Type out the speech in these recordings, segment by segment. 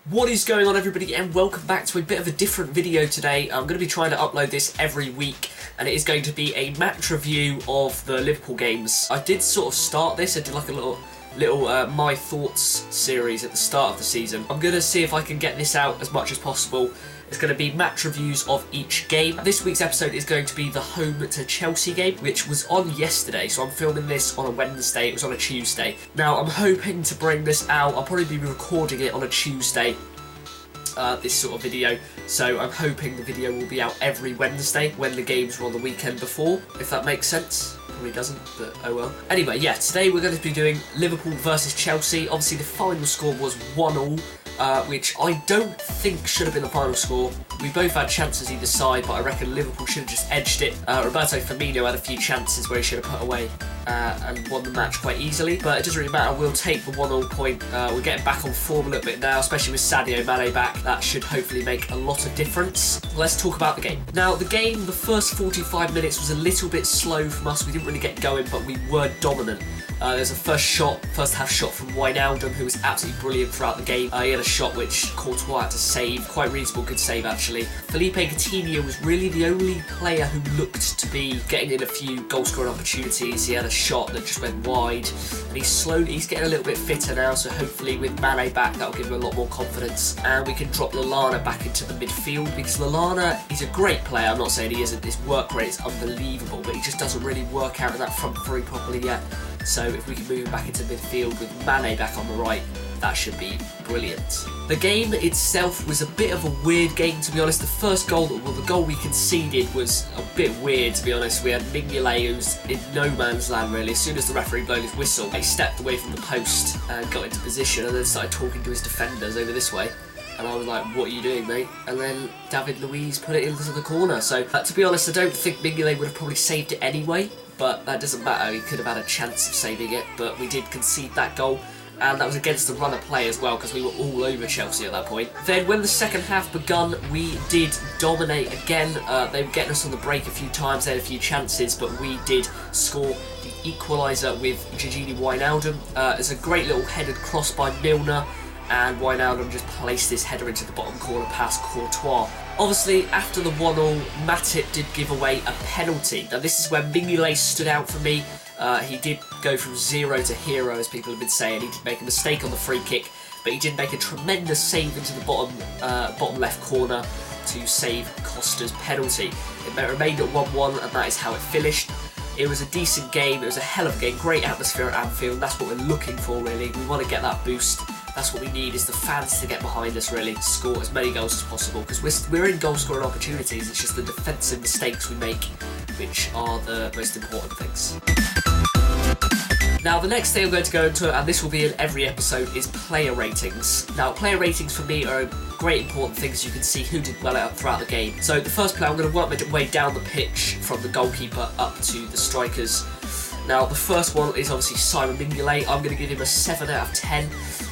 What is going on, everybody, and welcome back to a bit of a different video today. I'm going to be trying to upload this every week, and it is going to be a match review of the Liverpool games. I did sort of start this, I did like a little My Thoughts series at the start of the season. I'm going to see if I can get this out as much as possible. It's going to be match reviews of each game. This week's episode is going to be the home to Chelsea game, which was on yesterday, so I'm filming this on a Wednesday. It was on a Tuesday. Now, I'm hoping to bring this out. I'll probably be recording it on a Tuesday, this sort of video, so I'm hoping the video will be out every Wednesday when the games were on the weekend before, if that makes sense. Probably doesn't, but oh well. Anyway, yeah, today we're going to be doing Liverpool versus Chelsea. Obviously the final score was 1-1, which I don't think should have been the final score. We both had chances either side, but I reckon Liverpool should have just edged it. Roberto Firmino had a few chances where he should have put away and won the match quite easily, but it doesn't really matter. We'll take the 1-0 point. We're getting back on form a little bit now, especially with Sadio Mane back. That should hopefully make a lot of difference. Let's talk about the game. Now, the game, the first 45 minutes was a little bit slow from us. We didn't really get going, but we were dominant. There's a first half shot from Wijnaldum, who was absolutely brilliant throughout the game. He had a shot which Courtois had to save, quite reasonable, good save actually. Felipe Coutinho was really the only player who looked to be getting in a few goal scoring opportunities. He had a shot that just went wide, and he's getting a little bit fitter now, so hopefully with Mane back that'll give him a lot more confidence, and we can drop Lallana back into the midfield, because Lallana is a great player. I'm not saying he isn't. His work rate is unbelievable, but he just doesn't really work out in that front three properly yet. So if we can move him back into midfield with Mane back on the right, that should be brilliant. The game itself was a bit of a weird game, to be honest. The first goal, the goal we conceded was a bit weird, to be honest. We had Mignolet, who's in no man's land really. As soon as the referee blew his whistle, he stepped away from the post and got into position, and then started talking to his defenders over this way. And I was like, what are you doing, mate? And then David Luiz put it into the corner. So, to be honest, I don't think Mignolet would have probably saved it anyway, but that doesn't matter. He could have had a chance of saving it, but we did concede that goal. And that was against the runner play as well, because we were all over Chelsea at that point. Then when the second half begun, we did dominate again. They were getting us on the break a few times, they had a few chances, but we did score the equaliser with Gini Wijnaldum. It's a great little headed cross by Milner, and Wijnaldum just placed his header into the bottom corner past Courtois. Obviously, after the 1-0, Matip did give away a penalty. Now this is where Mignolet stood out for me. He did go from zero to hero, as people have been saying. He did make a mistake on the free kick, but he did make a tremendous save into the bottom left corner to save Costa's penalty. It remained at 1-1, and that is how it finished. It was a decent game, it was a hell of a game, great atmosphere at Anfield, and that's what we're looking for really. We want to get that boost. That's what we need, is the fans to get behind us really, to score as many goals as possible, because we're in goal scoring opportunities. It's just the defensive mistakes we make which are the most important things. Now, the next thing I'm going to go into, and this will be in every episode, is player ratings. Now, player ratings for me are a great important thing, so you can see who did well out throughout the game. So the first player, I'm going to work my way down the pitch from the goalkeeper up to the strikers. Now, the first one is obviously Simon Mignolet. I'm going to give him a 7 out of 10.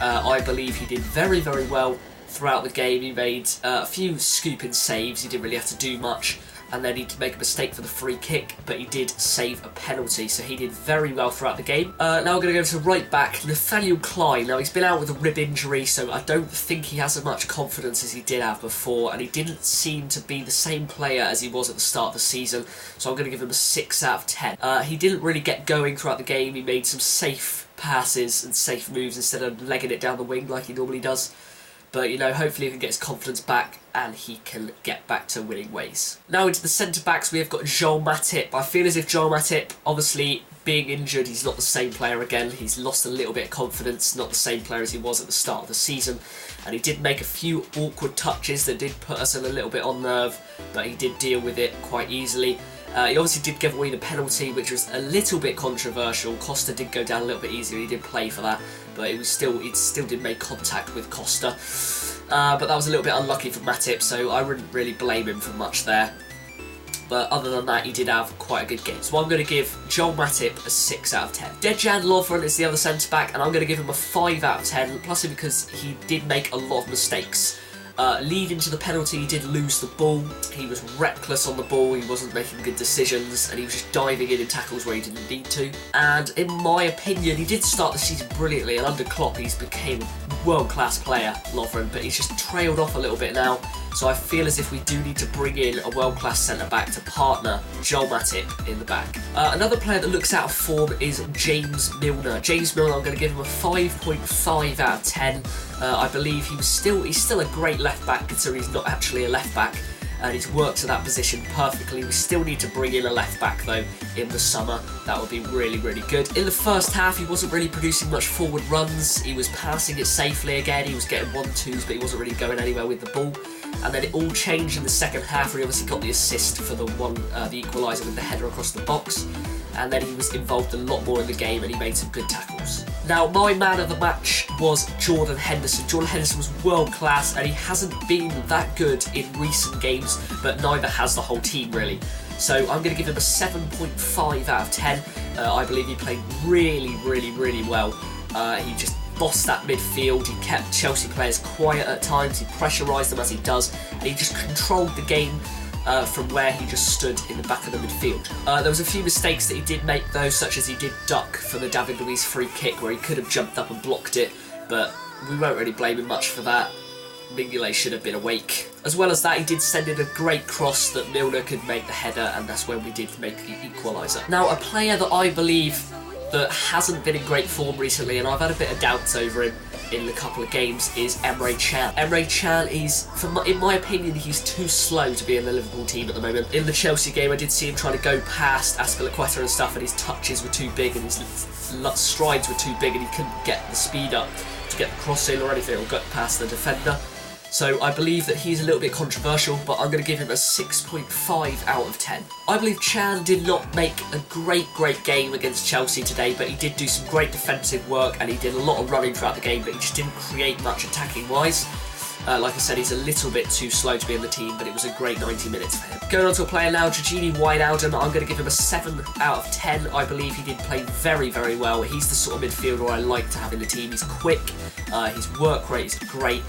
I believe he did very, very well throughout the game. He made a few scooping saves. He didn't really have to do much. And then he did make a mistake for the free kick, but he did save a penalty, so he did very well throughout the game. Now we're going to go to right back, Nathaniel Klein. Now, he's been out with a rib injury, so I don't think he has as much confidence as he did have before, and he didn't seem to be the same player as he was at the start of the season, so I'm going to give him a 6 out of 10. He didn't really get going throughout the game. He made some safe passes and safe moves instead of legging it down the wing like he normally does. But, you know, hopefully he can get his confidence back and he can get back to winning ways. Now into the centre-backs, we have got Joel Matip. I feel as if Joel Matip, obviously being injured, he's not the same player again. He's lost a little bit of confidence, not the same player as he was at the start of the season. And he did make a few awkward touches that did put us a little bit on nerve, but he did deal with it quite easily. He obviously did give away the penalty, which was a little bit controversial. Costa did go down a little bit easier, he did play for that, but it still did make contact with Costa. But that was a little bit unlucky for Matip, so I wouldn't really blame him for much there. But other than that, he did have quite a good game. So I'm going to give Joel Matip a 6 out of 10. Dejan Lovren is the other centre-back, and I'm going to give him a 5 out of 10, plus because he did make a lot of mistakes. Leading to the penalty, he did lose the ball. He was reckless on the ball, he wasn't making good decisions, and he was just diving in tackles where he didn't need to. And in my opinion, he did start the season brilliantly, and under Klopp he's became a world-class player, Lovren, but he's just trailed off a little bit now. So I feel as if we do need to bring in a world-class centre-back to partner Joel Matip in the back. Another player that looks out of form is James Milner. James Milner, I'm going to give him a 5.5 out of 10. I believe he's still a great left-back, considering he's not actually a left-back, and he's worked to that position perfectly. We still need to bring in a left-back though in the summer. That would be really, really good. In the first half, he wasn't really producing much forward runs. He was passing it safely again. He was getting 1-2s, but he wasn't really going anywhere with the ball. And then it all changed in the second half, where he obviously got the assist for the equaliser with the header across the box. And then he was involved a lot more in the game, and he made some good tackles. Now, my man of the match was Jordan Henderson. Jordan Henderson was world class, and he hasn't been that good in recent games, but neither has the whole team really. So I'm going to give him a 7.5 out of 10. I believe he played really, really, really well. He just bossed that midfield, he kept Chelsea players quiet at times, he pressurised them as he does, and he just controlled the game from where he just stood in the back of the midfield. There was a few mistakes that he did make though, such as he did duck for the David Luiz free kick where he could have jumped up and blocked it, but we won't really blame him much for that. Mignolet should have been awake. As well as that, he did send in a great cross that Milner could make the header, and that's when we did make the equaliser. Now, a player that I believe that hasn't been in great form recently, and I've had a bit of doubts over him in a couple of games, is Emre Can. Emre Can is, in my opinion, he's too slow to be in the Liverpool team at the moment. In the Chelsea game, I did see him trying to go past Azpilicueta and stuff, and his touches were too big, and his strides were too big, and he couldn't get the speed up to get the cross in or anything, or get past the defender. So I believe that he's a little bit controversial, but I'm going to give him a 6.5 out of 10. I believe Can did not make a great game against Chelsea today, but he did do some great defensive work, and he did a lot of running throughout the game, but he just didn't create much attacking-wise. Like I said, he's a little bit too slow to be in the team, but it was a great 90 minutes for him. Going on to a player now, Georgini Wijnaldum, I'm going to give him a 7 out of 10. I believe he did play very, very well. He's the sort of midfielder I like to have in the team. He's quick, his work rate is great,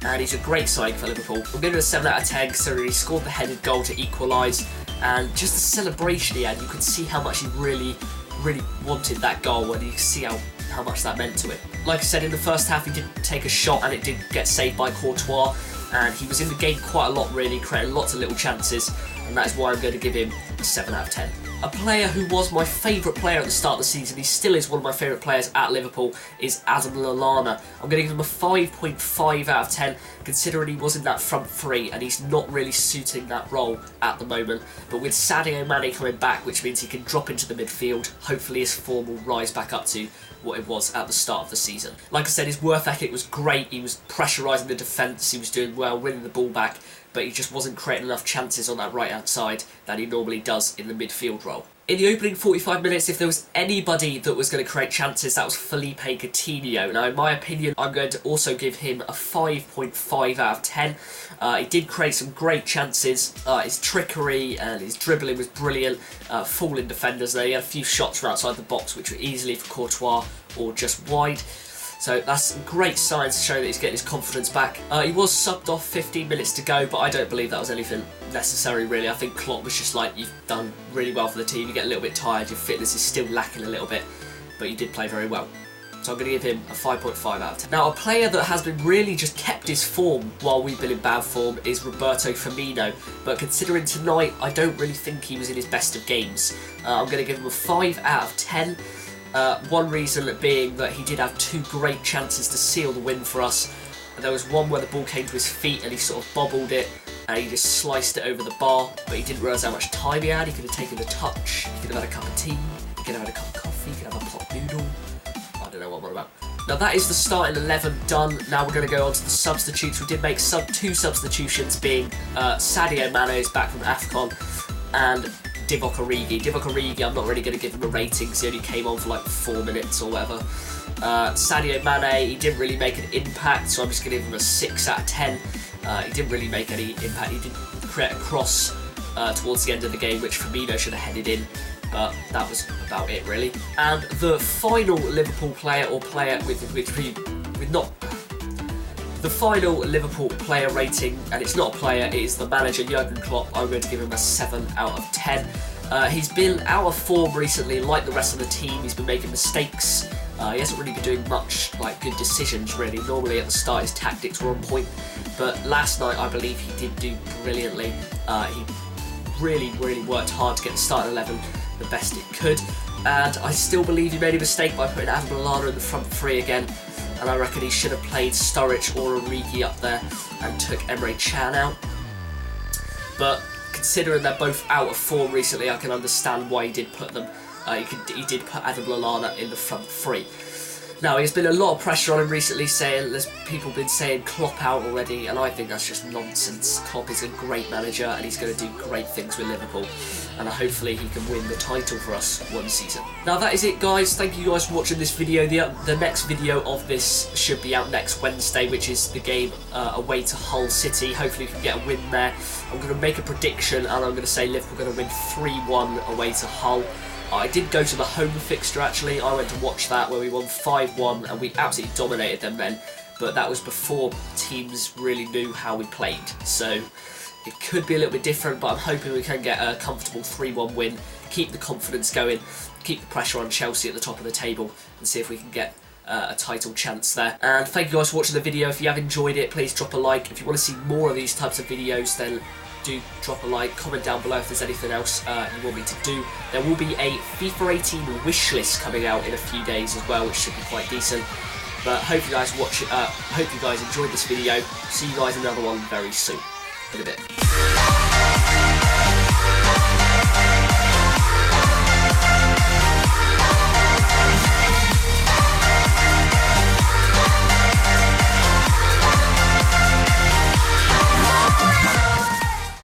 and he's a great signing for Liverpool. I'm giving him a 7 out of 10 considering he scored the headed goal to equalise, and just the celebration he had, you could see how much he really wanted that goal, and you could see how much that meant to him. Like I said, in the first half he did take a shot and it did get saved by Courtois, and he was in the game quite a lot really, creating lots of little chances, and that is why I'm going to give him a 7 out of 10. A player who was my favourite player at the start of the season, he still is one of my favourite players at Liverpool, is Adam Lallana. I'm going to give him a 5.5 out of 10, considering he was in that front three and he's not really suiting that role at the moment. But with Sadio Mane coming back, which means he can drop into the midfield, hopefully his form will rise back up to what it was at the start of the season. Like I said, his work ethic was great, he was pressurising the defence, he was doing well, winning the ball back, but he just wasn't creating enough chances on that right-hand side that he normally does in the midfield role. In the opening 45 minutes, if there was anybody that was going to create chances, that was Felipe Coutinho. Now, in my opinion, I'm going to also give him a 5.5 out of 10. He did create some great chances. His trickery and his dribbling was brilliant. Falling defenders there. He had a few shots from outside the box, which were easily for Courtois or just wide. So that's great signs to show that he's getting his confidence back. He was subbed off 15 minutes to go, but I don't believe that was anything necessary really. I think Klopp was just like, you've done really well for the team, you get a little bit tired, your fitness is still lacking a little bit, but you did play very well. So I'm going to give him a 5.5 out of 10. Now, a player that has been really just kept his form while we've been in bad form is Roberto Firmino, but considering tonight, I don't really think he was in his best of games. I'm going to give him a 5 out of 10. One reason being that he did have 2 great chances to seal the win for us. There was one where the ball came to his feet and he sort of bobbled it and he just sliced it over the bar, but he didn't realise how much time he had. He could have taken a touch, he could have had a cup of tea, he could have had a cup of coffee, he could have a pot noodle. I don't know what I'm on about. Now that is the starting 11 done. Now we're going to go on to the substitutes. We did make 2 substitutions, being Sadio Mane is back from AFCON and Divock Origi. Divock Origi, I'm not really going to give him a rating because he only came on for like 4 minutes or whatever. Sadio Mane, he didn't really make an impact, so I'm just going to give him a 6 out of 10. He didn't really make any impact. He did create a cross towards the end of the game, which Firmino should have headed in, but that was about it really. And the final Liverpool player, or player with which we not The final Liverpool player rating, and it's not a player, it is the manager, Jurgen Klopp. I'm going to give him a 7 out of 10. He's been out of form recently, like the rest of the team. He's been making mistakes. He hasn't really been doing much like good decisions really. Normally at the start his tactics were on point, but last night I believe he did do brilliantly. He really worked hard to get the starting 11 the best it could, and I still believe he made a mistake by putting Adam Lallana in the front three again, and I reckon he should have played Sturridge or Origi up there and took Emre Can out. But considering they're both out of form recently, I can understand why he did put them. He did put Adam Lallana in the front three. Now, there's been a lot of pressure on him recently, there's people been saying Klopp out already, and I think that's just nonsense. Klopp is a great manager, and he's going to do great things with Liverpool, and hopefully he can win the title for us one season. Now, that is it, guys. Thank you guys for watching this video. The next video of this should be out next Wednesday, which is the game away to Hull City. Hopefully we can get a win there. I'm going to make a prediction, and I'm going to say Liverpool are going to win 3-1 away to Hull. I did go to the home fixture actually. I went to watch that where we won 5-1 and we absolutely dominated them then, but that was before teams really knew how we played, so it could be a little bit different, but I'm hoping we can get a comfortable 3-1 win, keep the confidence going, keep the pressure on Chelsea at the top of the table, and see if we can get a title chance there. And thank you guys for watching the video. If you have enjoyed it, please drop a like. If you want to see more of these types of videos, then do drop a like, comment down below if there's anything else you want me to do. There will be a FIFA 18 wish list coming out in a few days as well, which should be quite decent. But hope you guys hope you guys enjoyed this video. See you guys in another one very soon. In a bit.